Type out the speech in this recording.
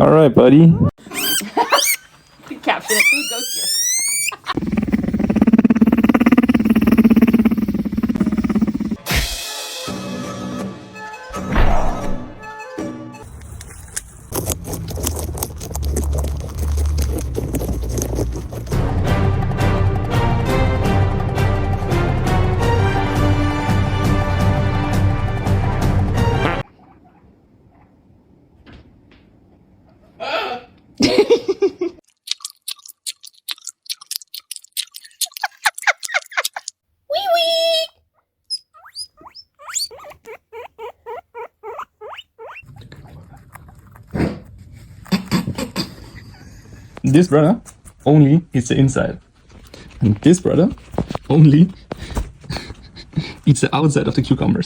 All right, buddy. Caption it. Food goes here. This brother only eats the inside. And this brother only eats the outside of the cucumbers.